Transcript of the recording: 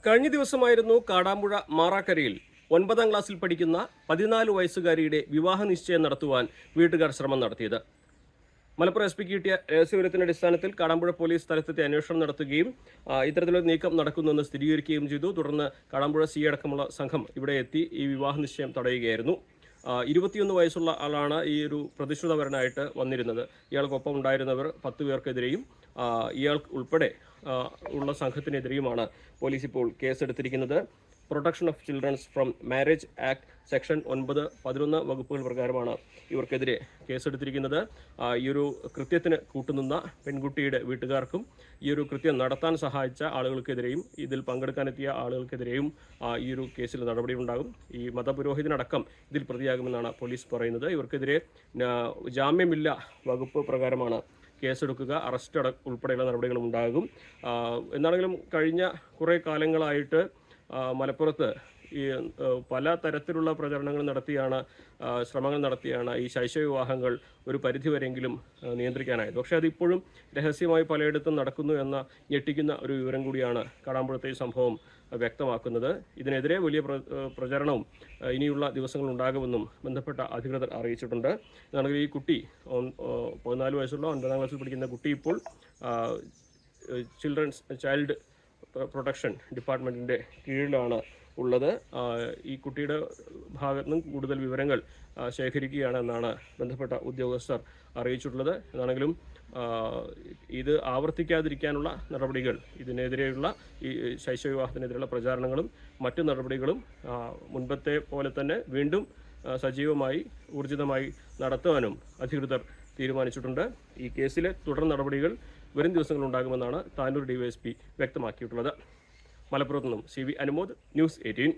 കഴിഞ്ഞ ദിവസമായിരുന്നു കാടാമ്പുഴ മാറാക്കരയിൽ 9ാം ക്ലാസ്സിൽ പഠിക്കുന്ന 14 വയസ്സുകാരിയുടെ വിവാഹ നിശ്ചയം നടത്തുവാൻ വീട്ടുകാർ ശ്രമം നടത്തിയത്. മലപ്പുറം എസ് പിക്ക് കിട്ടിയ രഹസ്യവിവരത്തിന്റെ അടിസ്ഥാനത്തിൽ കാടാമ്പുഴ പോലീസ് സ്ഥലത്തെത്തി അന്വേഷണം നടത്തുകയും ഇത്തരത്തിലൊരു നീക്കം നടക്കുന്നുവെന്ന് സ്ഥിരീകരിക്കുകയും ചെയ്തു. തുടർന്ന് കാടാമ്പുഴ സി അടക്കമുള്ള സംഘം ഇവിടെ എത്തി ഈ വിവാഹ നിശ്ചയം തടയുകയായിരുന്നു. 21 വയസ്സുള്ള ആളാണ് ഈ ഒരു പ്രതിശ്രുതപരനായിട്ട് വന്നിരുന്നത്. ഇയാൾക്കൊപ്പം ഉണ്ടായിരുന്നവർ 10 പേർക്കെതിരെയും ഇയാൾക്ക് ഉൾപ്പെടെ ഉള്ള സംഘത്തിനെതിരെയുമാണ് പോലീസ് ഇപ്പോൾ കേസെടുത്തിരിക്കുന്നത്. Protection of childrens from marriage act section 9, 11 വകുപ്പുകൾ പ്രകാരമാണ് ഇവർക്കെതിരെ കേസെടുത്തിരിക്കുന്നത്. ഈ ഒരു കൃത്യത്തിന് കൂട്ടുനിന്ന പെൺകുട്ടിയുടെ വീട്ടുകാർക്കും ഈ ഒരു കൃത്യം നടത്താൻ സഹായിച്ച ആളുകൾക്കെതിരെയും ഇതിൽ പങ്കെടുക്കാനെത്തിയ ആളുകൾക്കെതിരെയും ഈ ഒരു കേസിൽ നടപടിയുണ്ടാകും. ഈ മതപുരോഹിതനടക്കം ഇതിൽ പ്രതിയാകുമെന്നാണ് പോലീസ് പറയുന്നത്. ഇവർക്കെതിരെ ജാമ്യമില്ല വകുപ്പ് പ്രകാരമാണ് കേസെടുക്കുക. അറസ്റ്റ് ഉൾപ്പെടെയുള്ള നടപടികളും ഉണ്ടാകും. എന്നാണെങ്കിലും കഴിഞ്ഞ കുറേ കാലങ്ങളായിട്ട് മലപ്പുറത്ത് ഈ പല തരത്തിലുള്ള പ്രചരണങ്ങൾ നടത്തിയാണ് ശ്രമങ്ങൾ നടത്തിയാണ് ഈ ശൈശവ വിവാഹങ്ങൾ ഒരു പരിധിവരെങ്കിലും നിയന്ത്രിക്കാനായത്. പക്ഷേ അതിപ്പോഴും രഹസ്യമായി പലയിടത്തും നടക്കുന്നു എന്ന ഞെട്ടിക്കുന്ന ഒരു വിവരം കൂടിയാണ് കാടാമ്പുഴത്തെ ഈ സംഭവം വ്യക്തമാക്കുന്നത്. ഇതിനെതിരെ വലിയ പ്രചരണവും ഇനിയുള്ള ദിവസങ്ങൾ ഉണ്ടാകുമെന്നും ബന്ധപ്പെട്ട അധികൃതർ അറിയിച്ചിട്ടുണ്ട്. എന്നാണെങ്കിൽ ഈ കുട്ടി 14 വയസ്സുള്ള 9ാം ക്ലാസ്സിൽ പഠിക്കുന്ന കുട്ടി ഇപ്പോൾ ചൈൽഡ് പ്രൊട്ടക്ഷൻ ഡിപ്പാർട്ട്മെൻറ്റിൻ്റെ കീഴിലാണ് ഉള്ളത്. ഈ കുട്ടിയുടെ ഭാഗത്തു നിന്നും കൂടുതൽ വിവരങ്ങൾ ശേഖരിക്കുകയാണെന്നാണ് ബന്ധപ്പെട്ട ഉദ്യോഗസ്ഥർ അറിയിച്ചിട്ടുള്ളത്. എന്നാണെങ്കിലും ഇത് ആവർത്തിക്കാതിരിക്കാനുള്ള നടപടികൾ, ഇതിനെതിരെയുള്ള ഈ ശൈശവ വിവാഹത്തിനെതിരെയുള്ള പ്രചാരണങ്ങളും മറ്റു നടപടികളും മുൻപത്തെ പോലെ തന്നെ വീണ്ടും സജീവമായി ഊർജിതമായി നടത്തുവാനും അധികൃതർ തീരുമാനിച്ചിട്ടുണ്ട്. ഈ കേസിലെ തുടർ നടപടികൾ വരും ദിവസങ്ങളുണ്ടാകുമെന്നാണ് താനൂർ ഡിവൈഎസ്പി വ്യക്തമാക്കിയിട്ടുള്ളത്. മലപ്പുറത്തു നിന്നും CV അനുമോദ്, ന്യൂസ് 18.